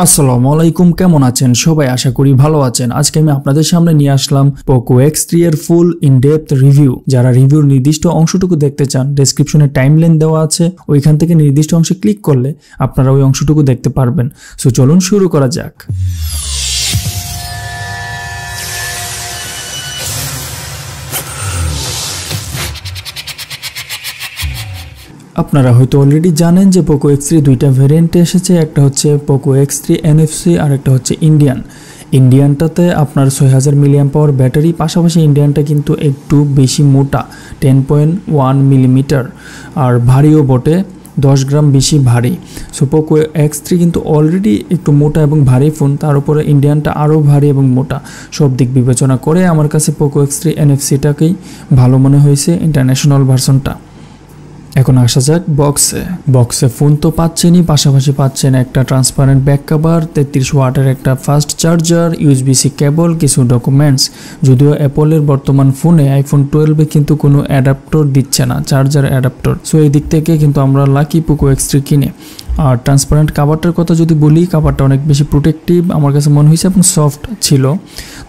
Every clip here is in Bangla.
আসসালামু আলাইকুম, কেমন আছেন সবাই? আশা করি ভালো আছেন। আজকে আমি আপনাদের সামনে নিয়ে আসলাম Poco X3 এর ফুল ইন-ডেপথ রিভিউ। যারা রিভিউর নির্দিষ্ট অংশটুকু দেখতে চান, ডেসক্রিপশনে টাইমলাইন দেওয়া আছে, ওইখান থেকে নির্দিষ্ট অংশে ক্লিক করলে আপনারা ওই অংশটুকু দেখতে পারবেন। সো চলুন শুরু করা যাক। আপনারা হয়তো অলরেডি জানেন যে Poco X3 দুইটা ভেরিয়েন্টে এসেছে, একটা হচ্ছে Poco X3 Nfc আর একটা হচ্ছে ইন্ডিয়ান। ইন্ডিয়ানটাতে আপনার 6000 mAh ব্যাটারি, পাশাপাশি ইন্ডিয়ানটা কিন্তু একটু বেশি মোটা, 10.1 মিলিমিটার, আর ভারীও বটে, 10 গ্রাম বেশি ভারী। সো Poco X3 কিন্তু অলরেডি একটু মোটা এবং ভারী ফোন, তার উপরে ইন্ডিয়ানটা আরও ভারী এবং মোটা। সব দিক বিবেচনা করে আমার কাছে Poco X3 Nfcটাকেই ভালো মনে হয়েছে, ইন্টারন্যাশনাল ভার্সনটা। এখন আসা যাক বক্সে ফোন তো পাচ্ছেনই, পাশাপাশি পাচ্ছেন একটা ট্রান্সপারেন্ট ব্যাক কভার, 33 ওয়াটের একটা ফাস্ট চার্জার, USB-C কেবল, কিছু ডকুমেন্টস। যদিও অ্যাপলের বর্তমান ফোনে আইফোন 12 কিন্তু কোনো অ্যাডাপ্টর দিচ্ছে না, চার্জার অ্যাডাপ্টর। সো এই দিক থেকে কিন্তু আমরা লাকি Poco X3 কিনে। আর ট্রান্সপারেন্ট কাভারটার কথা যদি বলি, কাভারটা অনেক বেশি প্রোটেক্টিভ আমার কাছে মনে হয়েছে এবং সফট ছিল।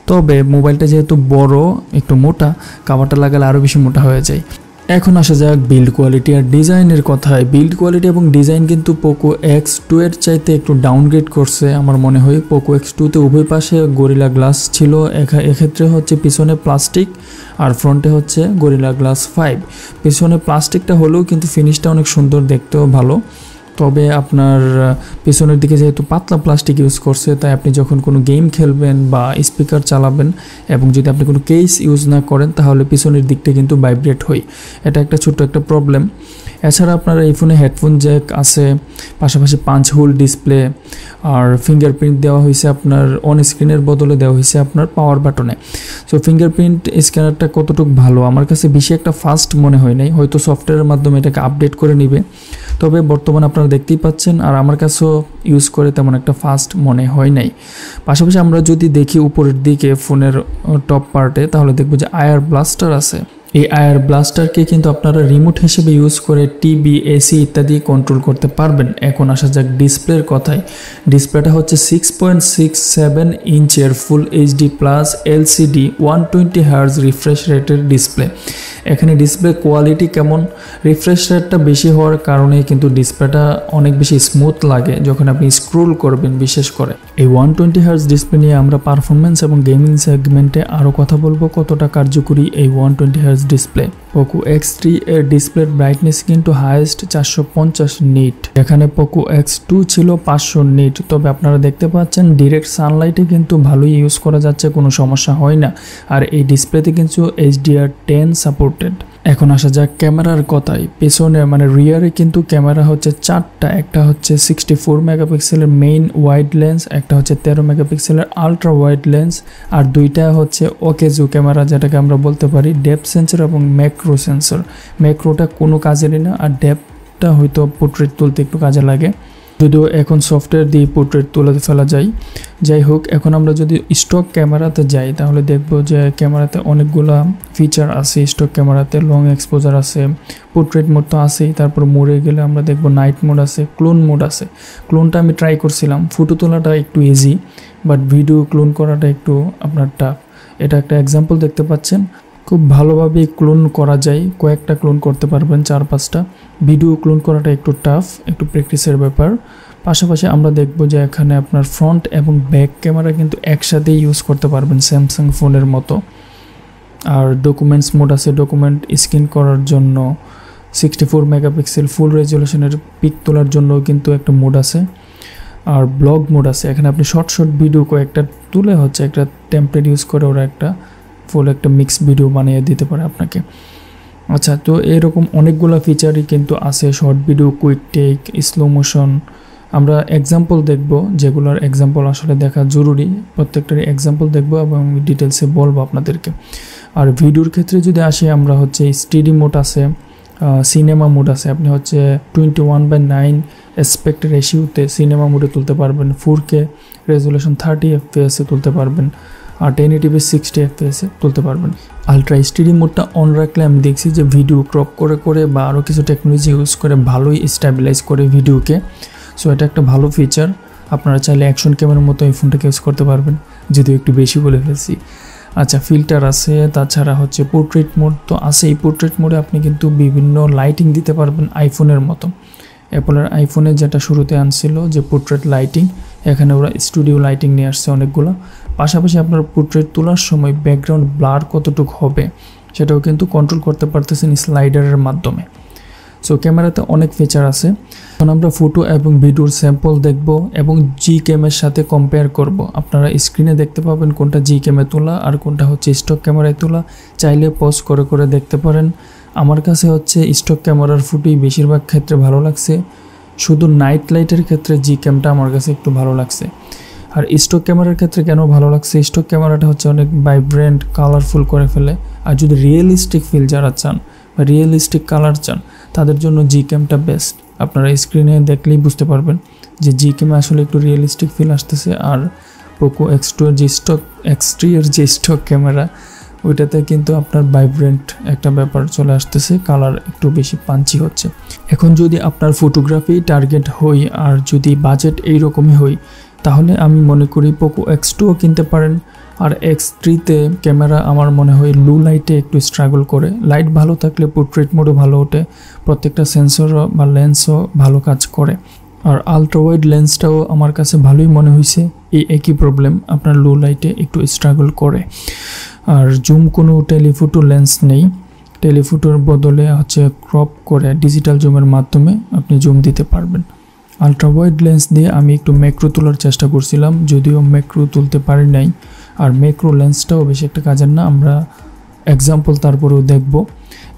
তবে মোবাইলটা যেহেতু বড়, একটু মোটা, কাভারটা লাগালে আরও বেশি মোটা হয়ে যায়। এখন আসা যাক বিল্ড কোয়ালিটি আর ডিজাইনের কথায়। বিল্ড কোয়ালিটি এবং ডিজাইন কিন্তু Poco X2 এর চাইতে একটু ডাউনগ্রেড করছে আমার মনে হয়। Poco X2তে উভয় পাশে গরিলা গ্লাস ছিল, এক্ষেত্রে হচ্ছে পিছনে প্লাস্টিক আর ফ্রন্টে হচ্ছে গরিলা গ্লাস 5। পিছনে প্লাস্টিকটা হলেও কিন্তু ফিনিশটা অনেক সুন্দর, দেখতেও ভালো। তবে আপনার পেছনের দিকে যেহেতু পাতলা প্লাস্টিক ইউজ করছে, তাই আপনি যখন কোনো গেম খেলবেন বা স্পিকার চালাবেন এবং যদি আপনি কোনো কেস ইউজ না করেন, তাহলে পিছনের দিকটা কিন্তু ভাইব্রেট হয়। এটা একটা ছোট্ট একটা প্রবলেম। এছাড়া আপনার এই ফোনে হেডফোন জ্যাক আছে, পাশাপাশি পাঞ্চ হোল ডিসপ্লে, আর ফিঙ্গারপ্রিন্ট দেওয়া হয়েছে আপনার অন স্ক্রিনের বদলে দেওয়া হয়েছে আপনার পাওয়ার বাটনে। সো ফিঙ্গারপ্রিন্ট স্ক্যানারটা কতটুকু ভালো, আমার কাছে বেশি একটা ফাস্ট মনে হয় নাই, হয়তো সফটওয়্যারের মাধ্যমে এটাকে আপডেট করে নিবে। তবে বর্তমানে আপনারা দেখতেই পাচ্ছেন, আর আমার কাছেও ইউজ করে তেমন একটা ফাস্ট মনে হয় নাই। পাশাপাশি আমরা যদি দেখি উপরের দিকে ফোনের টপ পার্টে, তাহলে দেখবো যে আয়ার ব্লাস্টার আছে। এই আয়ার ব্লাস্টারকে কিন্তু আপনারা রিমোট হিসেবে ইউজ করে টিভি, এসি ইত্যাদি কন্ট্রোল করতে পারবেন। এখন আসা যাক ডিসপ্লের কথায়। ডিসপ্লেটা হচ্ছে 6.67 ইঞ্চের full HD plus LCD 120 hertz refresh রেটের ডিসপ্লে। এখানে ডিসপ্লে কোয়ালিটি কেমন, রিফ্রেশ রেটটা বেশি হওয়ার কারণে কিন্তু ডিসপ্লেটা অনেক বেশি স্মুথ লাগে যখন আপনি স্ক্রোল করবেন। বিশেষ করে এই 120 হার্জ ডিসপ্লে নিয়ে আমরা পারফরমেন্স এবং গেমিং সেগমেন্টে আরও কথা বলবো, কতটা কার্যকরী এই 120 হার্জ ডিসপ্লে। Poco X3 এর ডিসপ্লের ব্রাইটনেস কিন্তু হাইয়েস্ট 450 নিট, এখানে Poco X2 ছিল 500 নিট। তবে আপনারা দেখতে পাচ্ছেন ডিরেক্ট সানলাইটে কিন্তু ভালোই ইউজ করা যাচ্ছে, কোনো সমস্যা হয় না। আর এই ডিসপ্লেতে কিন্তু HDR10 সাপোর্টেড। এখন আসা যাক ক্যামেরার কথায়। পেছনে মানে রিয়ারে কিন্তু ক্যামেরা হচ্ছে 4টা, একটা হচ্ছে 64 মেগাপিক্সেলের মেইন ওয়াইড লেন্স, একটা হচ্ছে 13 মেগাপিক্সেলের আলট্রা ওয়াইড লেন্স, আর দুইটা হচ্ছে ওকেজু ক্যামেরা, যেটাকে আমরা বলতে পারি ডেপথ সেন্সর এবং ম্যাক্রো সেন্সর। ম্যাক্রোটা কোনো কাজেরই না, আর ডেপথটা হয়তো পোর্ট্রেট তুলতে একটু কাজে লাগে, যদিও এখন সফটওয়্যার দিয়ে পোর্ট্রেট তুলে ফেলা যায়। যাই হোক, এখন আমরা যদি স্টক ক্যামেরাতে যাই, তাহলে দেখবো যে ক্যামেরাতে অনেকগুলা ফিচার আছে। স্টক ক্যামেরাতে লং এক্সপোজার আছে, পোর্ট্রেট মোড তো আছেই, তারপর মোডে গেলে আমরা দেখবো নাইট মোড আছে, ক্লোন মোড আছে। ক্লোনটা আমি ট্রাই করছিলাম, ফটো তোলাটা একটু ইজি, বাট ভিডিও ক্লোন করাটা একটু আপনার টাফ। এটা একটা এক্সাম্পল দেখতে পাচ্ছেন, খুব ভালোভাবে ক্লোন করা যায়, কয়েকটা ক্লোন করতে পারবেন, 4-5টা। ভিডিও ক্লোন করাটা একটু টাফ, একটু প্র্যাকটিসের ব্যাপার। পাশাপাশি আমরা দেখব যে এখানে আপনার ফ্রন্ট এবং ব্যাক ক্যামেরা কিন্তু একসাথেই ইউজ করতে পারবেন স্যামসাং ফোনের মতো। আর ডকুমেন্টস মোড আছে, ডকুমেন্ট স্ক্যান করার জন্য। 64 মেগাপিক্সেল ফুল রেজলিউশনের পিক তোলার জন্য কিন্তু একটা মোড আছে। আর ব্লগ মোড আছে, এখানে আপনি শর্ট ভিডিও কয়েকটা তুলে হচ্ছে একটা টেমপ্লেট ইউজ করে ওরা একটা ফুল একটা মিক্স ভিডিও বানিয়ে দিতে পারে আপনাকে। আচ্ছা, তো এরকম অনেকগুলো ফিচারই কিন্তু আছে, short video, quick take, slow motion. আমরা এক্সাম্পল দেখব, যেগুলোর এক্সাম্পল আসলে দেখা জরুরি, প্রত্যেকটারই এক্সাম্পল দেখব এবং ডিটেলসে বলবো আপনাদেরকে। আর ভিডিওর ক্ষেত্রে যদি আসি, আমরা হচ্ছে স্টেডি মোড আছে, সিনেমা মোড আছে। আপনি হচ্ছে 21/9 অ্যাসপেক্ট রেশিওতে সিনেমা মোডে তুলতে পারবেন, 4K রেজলিউশন 30 FPS তুলতে পারবেন, আর 1080p 60 FPS তুলতে পারবেন। আলট্রা এইচডি মোডটা অন রাখলে আমি দেখছি যে ভিডিও ক্রপ করে বা আরও কিছু টেকনোলজি ইউজ করে ভালোই স্টেবিলাইজ করে ভিডিওকে। সো এটা একটা ভালো ফিচার। আপনারা চাইলে অ্যাকশন ক্যামেরার মতো এই ফোনটাকে ইউজ করতে পারবেন, যদিও একটু বেশি বলে ফেলছি। আচ্ছা, ফিল্টার আছে, তাছাড়া হচ্ছে পোর্ট্রেট মোড তো আছে। এই পোর্ট্রেট মোডে আপনি কিন্তু বিভিন্ন লাইটিং দিতে পারবেন আইফোনের মতো। অ্যাপলের আইফোনে যেটা শুরুতে আনছিল যে পোর্ট্রেট লাইটিং, এখানে ওরা স্টুডিও লাইটিং নিয়ে আসছে অনেকগুলো। পাশাপাশি আপনার পোর্ট্রেট তোলার সময় ব্যাকগ্রাউন্ড ব্লার কতটুকু হবে সেটাও কিন্তু কন্ট্রোল করতে পারতেছেন স্লাইডারের মাধ্যমে। সো ক্যামেরাতে অনেক ফিচার আছে। এখন আমরা ফটো এবং ভিডিওর স্যাম্পল দেখব এবং জি ক্যামের সাথে কম্পেয়ার করব। আপনারা স্ক্রিনে দেখতে পাবেন কোনটা জি ক্যামে তোলা আর কোনটা হচ্ছে স্টক ক্যামেরায় তোলা। চাইলে পজ করে করে দেখতে পারেন। আমার কাছে হচ্ছে স্টক ক্যামেরার ফুটেই বেশিরভাগ ক্ষেত্রে ভালো লাগছে, শুধু নাইট লাইটের ক্ষেত্রে জি ক্যামটা আমার কাছে একটু ভালো লাগছে। আর স্টক ক্যামেরার ক্ষেত্রে কেন ভালো লাগছে, স্টক ক্যামেরাটা হচ্ছে অনেক ভাইব্রেন্ট কালারফুল করে ফেলে। আর যদি রিয়েলিস্টিক ফিল যারা চান বা রিয়েলিস্টিক কালার চান তাদের জন্য জি ক্যামটা বেস্ট। আপনারা স্ক্রিনে দেখলেই বুঝতে পারবেন যে জি ক্যামে আসলে একটু রিয়েলিস্টিক ফিল আসতেছে। আর পোকো X2 এর যে X3 এর যে স্টক ক্যামেরা ওইটাতে কিন্তু আপনার ভাইব্রেন্ট একটা ব্যাপার চলে আসতেছে, কালার একটু বেশি পাঞ্চি হচ্ছে। এখন যদি আপনার ফটোগ্রাফি টার্গেট হই আর যদি বাজেট এইরকমই হই তাহলে আমি মনে করি পোকো X2ও কিনতে পারেন। আর X3তে ক্যামেরা আমার মনে হয় লো লাইটে একটু স্ট্রাগল করে। লাইট ভালো থাকলে পোর্ট্রেট মোডও ভালো ওঠে, প্রত্যেকটা সেন্সরও বা লেন্সও ভালো কাজ করে। আর আলট্রা ওয়াইড লেন্সটাও আমার কাছে ভালোই মনে হয়েছে। এই একই প্রবলেম, আপনার লো লাইটে একটু স্ট্রাগল করে। আর জুম কোনো টেলিফোটো লেন্স নেই, টেলিফোটোর বদলে হচ্ছে ক্রপ করে ডিজিটাল জুমের মাধ্যমে আপনি জুম দিতে পারবেন। আলট্রা ওয়াইড লেন্স দিয়ে আমি একটু ম্যাক্রো তোলার চেষ্টা করছিলাম, যদিও ম্যাক্রো তুলতে পারি নাই। আর ম্যাক্রো লেন্সটাও বেশি একটা কাজের না, আমরা এক্সাম্পল তারপরেও দেখব।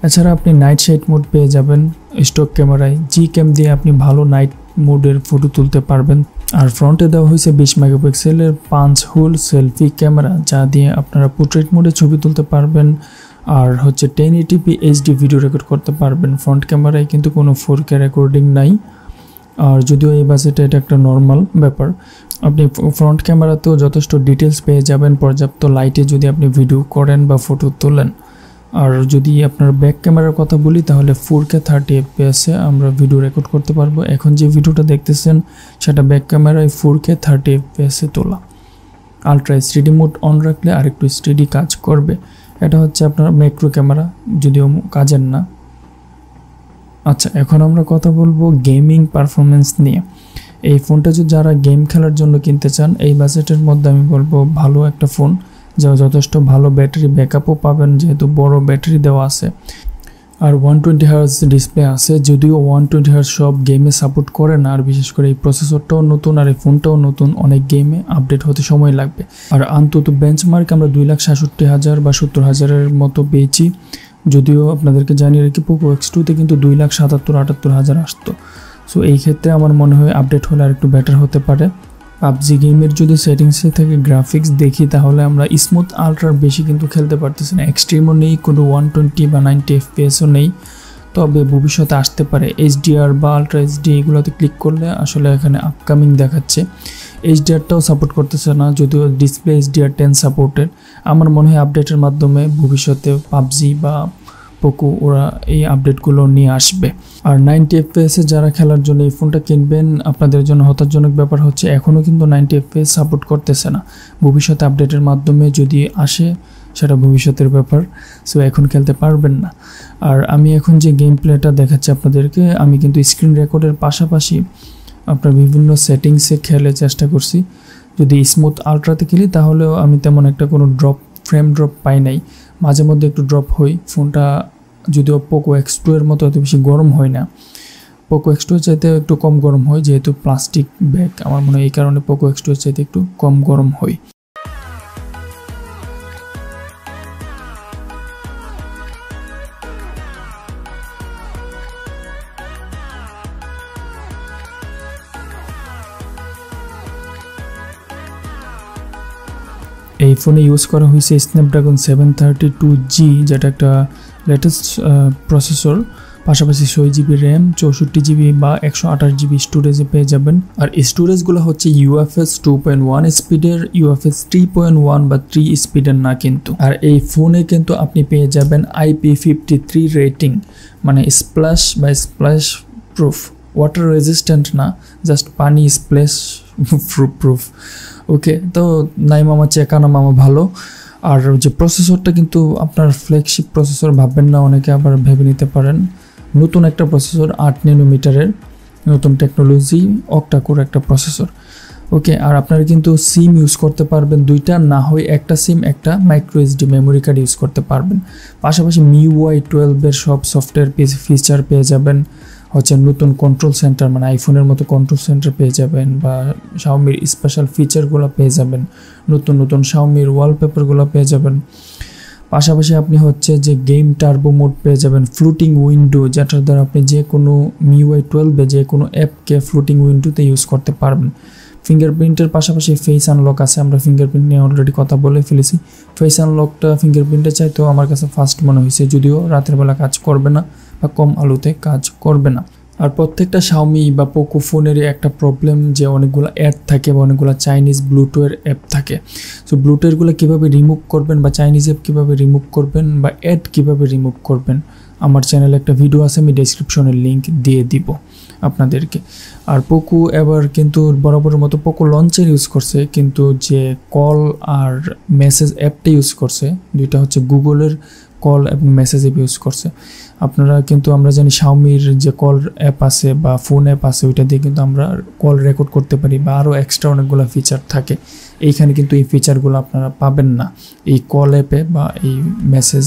এছাড়া আপনি নাইট সাইড মোড পেয়ে যাবেন স্টক ক্যামেরায়। জি ক্যাম দিয়ে আপনি ভালো নাইট মোডের ফটো তুলতে পারবেন। আর ফ্রন্টে দেওয়া হয়েছে 20 মেগাপিক্সেলের 5 হোল সেলফি ক্যামেরা, যা দিয়ে আপনারা পোর্ট্রেট মোডে ছবি তুলতে পারবেন। আর হচ্ছে 1080p HD ভিডিও রেকর্ড করতে পারবেন। ফ্রন্ট ক্যামেরায় কিন্তু কোনো 4K রেকর্ডিং নাই। আর যদিও এই বাজেটে এটা একটা নর্মাল ব্যাপার। আপনি ফ্রন্ট ক্যামেরাতেও যথেষ্ট ডিটেলস পেয়ে যাবেন পর্যাপ্ত লাইটে যদি আপনি ভিডিও করেন বা ফটো তোলেন। আর যদি আপনার ব্যাক ক্যামেরার কথা বলি তাহলে 4K 30 fps আমরা ভিডিও রেকর্ড করতে পারবো। এখন যে ভিডিওটা দেখতেছেন সেটা ব্যাক ক্যামেরায় 4K 30 fps তোলা। আলট্রা স্টেডি মোড অন রাখলে আরেকটু স্টেডি কাজ করবে। এটা হচ্ছে আপনার ম্যাক্রো ক্যামেরা, যদিও কাজের না। আচ্ছা, এখন আমরা কথা বলবো গেমিং পারফরমেন্স নিয়ে। এই ফোনটা যদি যারা গেম খেলার জন্য কিনতে চান এই বাজেটের মধ্যে আমি বলবো ভালো একটা ফোন, যা যথেষ্ট ভালো ব্যাটারি ব্যাকআপও পাবেন যেহেতু বড় ব্যাটারি দেওয়া আছে। আর 120Hz ডিসপ্লে আছে, যদিও 120Hz সব গেমে সাপোর্ট করে না। আর বিশেষ করে এই প্রসেসরটাও নতুন আর এই ফোনটাও নতুন, অনেক গেমে আপডেট হতে সময় লাগবে। আর অন্তত বেঞ্চমার্ক আমরা 2,67,000 বা 70,000-এর মতো পেয়েছি। যদিও আপনাদেরকে জানিয়ে রাখি পোকো X2তে কিন্তু 2,77,000-78,000 আসতো। সো এই ক্ষেত্রে আমার মনে হয় আপডেট হলে আর একটু বেটার হতে পারে। PubG গেমের যদি সেটিংসে থেকে গ্রাফিক্স দেখি তাহলে আমরা স্মুথ আলট্রার বেশি কিন্তু খেলতে পারতেছি না। এক্সট্রিমও নেই, কোনো 120 বা 90 fpsও নেই। তবে ভবিষ্যতে আসতে পারে HDR বা আলট্রা HD, এগুলোতে ক্লিক করলে আসলে এখানে আপকামিং দেখাচ্ছে। HDRটাও সাপোর্ট করতেছে না, যদিও ডিসপ্লে HDR10 সাপোর্টেড। আমার মনে হয় আপডেটের মাধ্যমে ভবিষ্যতে PubG বা পোকো ওরা এই আপডেটগুলো নিয়ে আসবে। আর 90 fps যারা খেলার জন্য এই ফোনটা কিনবেন আপনাদের জন্য হতাশাজনক ব্যাপার হচ্ছে এখনও কিন্তু 90 fps সাপোর্ট করতেছে না। ভবিষ্যতে আপডেটের মাধ্যমে যদি আসে সেটা ভবিষ্যতের ব্যাপার, সো এখন খেলতে পারবেন না। আর আমি এখন যে গেম প্লেটা দেখাচ্ছি আপনাদেরকে, আমি কিন্তু স্ক্রিন রেকর্ডের পাশাপাশি আপনার বিভিন্ন সেটিংসে খেলে চেষ্টা করছি। যদি স্মুথ আলট্রাতে খেলি তাহলেও আমি তেমন একটা কোনো ফ্রেম ড্রপ পাই নাই, মাঝে মধ্যে একটু ড্রপ হয়। ফোনটা যদিও পোকো X2 এর মতো এত বেশি গরম হয় না, পোকো X2 এর চাইতে একটু কম গরম হয় যেহেতু প্লাস্টিক ব্যাগ। আমার মনে হয় এই কারণে পোকো X2 এর চাইতে একটু কম গরম হয়। এই ফোনে ইউজ করা হয়েছে স্ন্যাপড্রাগন 732G, যেটা একটা লেটেস্ট প্রসেসর। পাশাপাশি 6GB র্যাম, 64GB বা 128GB স্টোরেজে পেয়ে যাবেন। আর স্টোরেজগুলো হচ্ছে UFS 2.1 স্পিডের, UFS 3.1 বা 3 স্পিডের না কিন্তু। আর এই ফোনে কিন্তু আপনি পেয়ে যাবেন IP53 রেটিং, মানে স্প্ল্যাশ বা স্প্ল্যাশ প্রুফ, ওয়াটার রেজিস্ট্যান্ট না, জাস্ট পানি স্প্ল্যাশ প্রুফ। ওকে, তো নাই মামা চেয়ে কানা মামা ভালো। আর যে প্রসেসরটা কিন্তু আপনার ফ্ল্যাগশিপ প্রসেসর ভাববেন না, অনেকে আবার ভেবে নিতে পারেন। নতুন একটা প্রসেসর 8 ন্যানোমিটারের নতুন টেকনোলজি অক্টা কোর একটা প্রসেসর। ওকে, আর আপনারা কিন্তু সিম ইউজ করতে পারবেন দুইটা, না হয় একটা সিম একটা micro SD memory card use করতে পারবেন। পাশাপাশি MIUI 12 এর সব সফটওয়্যার ফিচার পেয়ে যাবেন, হচ্ছে নতুন কন্ট্রোল সেন্টার মানে আইফোনের মতো কন্ট্রোল সেন্টার পেয়ে যাবেন, বা শাওমির স্পেশাল ফিচারগুলো পেয়ে যাবেন, নতুন শাওমির ওয়ালপেপারগুলো পেয়ে যাবেন। পাশাপাশি আপনি হচ্ছে যে গেম টার্বো মোড পেয়ে যাবেন, ফ্লোটিং উইন্ডো, যেটার দ্বারা আপনি যে কোনো MIUI 12 যে কোনো অ্যাপকে ফ্লোটিং উইন্ডোতে ইউজ করতে পারবেন। ফিঙ্গারপ্রিন্টের পাশাপাশি ফেস আনলক আছে, আমরা ফিঙ্গারপ্রিন্ট নিয়ে অলরেডি কথা বলে ফেলেছি। ফেস আনলকটা ফিঙ্গারপ্রিন্টের চাইতেও আমার কাছে ফাস্ট মনে হয়েছে, যদিও রাতের বেলা কাজ করবে না বা কম আলোতে কাজ করবে না। আর প্রত্যেকটা শাওমি বা পোকো ফোনেরই একটা প্রবলেম যে অনেকগুলো অ্যাড থাকে বা অনেকগুলো চাইনিজ ব্লুটুথের অ্যাপ থাকে। সো ব্লুটুথগুলো কীভাবে রিমুভ করবেন বা চাইনিজ অ্যাপ কীভাবে রিমুভ করবেন বা অ্যাড কীভাবে রিমুভ করবেন, আমার চ্যানেলে একটা ভিডিও আছে, আমি ডেসক্রিপশনের লিঙ্ক দিয়ে দিব আপনাদেরকে। আর পোকো এবার কিন্তু বরাবরের মতো পোকো লঞ্চার ইউজ করছে, কিন্তু যে কল আর মেসেজ অ্যাপটা ইউজ করছে দুইটা হচ্ছে গুগলের কল এবং মেসেজ অ্যাপ ইউজ করছে। আপনারা কিন্তু আমরা জানি শাওমির যে কল অ্যাপ আছে বা ফোন অ্যাপ আছে, ওইটা দিয়ে কিন্তু আমরা কল রেকর্ড করতে পারি বা আরও এক্সট্রা অনেকগুলো ফিচার থাকে। এইখানে কিন্তু এই ফিচারগুলো আপনারা পাবেন না এই কল অ্যাপে বা এই মেসেজ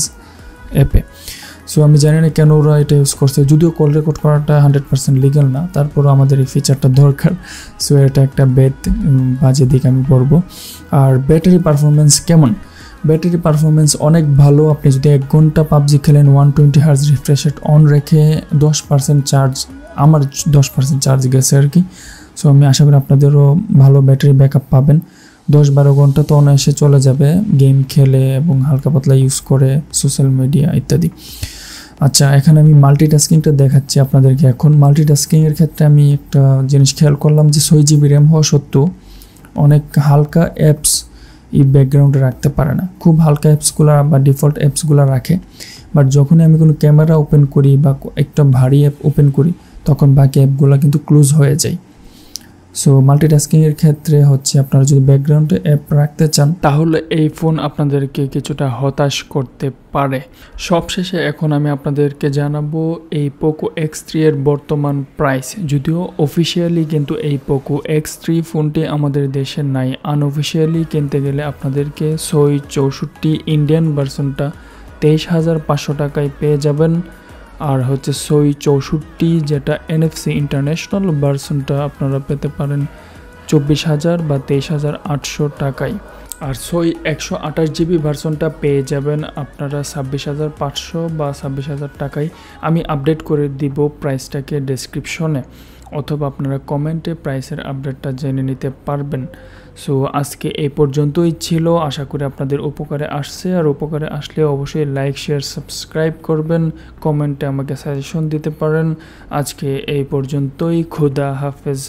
অ্যাপে। সো আমি জানি না কেন ওরা এটা ইউজ করছে, যদিও কল রেকর্ড করাটা 100% লিগ্যাল না, তারপরও আমাদের এই ফিচারটা দরকার। সো এটা একটা বাজে দিক আমি বলবো। আর ব্যাটারি পারফরমেন্স কেমন? ব্যাটারি পারফরমেন্স অনেক ভালো। আপনি যদি 1 ঘন্টা PubG খেলেন 120 Hz রিফ্রেশ রেট অন রেখে 10% চার্জ, আমার 10% চার্জ গেছে আর কি। সো আমি আশা করি আপনাদেরও ভালো ব্যাটারি ব্যাকআপ পাবেন। 10-12 ঘন্টা তো অনায়াসে চলে যাবে গেম খেলে এবং হালকা পাতলা ইউজ করে সোশ্যাল মিডিয়া ইত্যাদি। আচ্ছা, এখানে আমি মাল্টিটাস্কিংটা দেখাচ্ছি আপনাদেরকে। এখন মাল্টিটাস্কিংয়ের ক্ষেত্রে আমি একটা জিনিস খেয়াল করলাম যে 6 GB র্যাম হওয়া সত্ত্বেও অনেক হালকা অ্যাপস এই ব্যাকগ্রাউন্ডে রাখতে পারে না। খুব হালকা অ্যাপসগুলো বা ডিফল্ট অ্যাপসগুলো রাখে, বাট যখনই আমি কোনো ক্যামেরা ওপেন করি বা একটা ভারী অ্যাপ ওপেন করি তখন বাকি অ্যাপগুলো কিন্তু ক্লোজ হয়ে যায়। সো মাল্টিটাস্কিংয়ের ক্ষেত্রে হচ্ছে আপনারা যদি ব্যাকগ্রাউন্ডে অ্যাপ রাখতে চান তাহলে এই ফোন আপনাদেরকে কিছুটা হতাশ করতে পারে। সবশেষে এখন আমি আপনাদেরকে জানাবো এই Poco X3 এর বর্তমান প্রাইস। যদিও অফিসিয়ালি কিন্তু এই Poco X3 ফোনটি আমাদের দেশে নাই, আনঅফিসিয়ালি কিনতে গেলে আপনাদেরকে 664 ইন্ডিয়ান ভার্সনটা 23,500 টাকায় পেয়ে যাবেন। আর হচ্ছে 664 যেটা NFC ইন্টারন্যাশনাল ভার্সনটা আপনারা পেতে পারেন 24,000 বা 23,800 টাকায়। আর 128 GB ভার্সনটা পেয়ে যাবেন আপনারা 26,500 বা 26,000 টাকায়। আমি আপডেট করে দিব প্রাইসটাকে ডেসক্রিপশনে, অথবা আপনারা কমেন্টে প্রাইসের আপডেটটা জেনে নিতে পারবেন। সো আজকে এই পর্যন্তই ছিল, আশা করি আপনাদের উপকারে আসছে। আর উপকারে আসলে অবশ্যই লাইক, শেয়ার, সাবস্ক্রাইব করবেন, কমেন্টে আমাকে সাজেশন দিতে পারেন। আজকে এই পর্যন্তই, খুদা হাফেজ।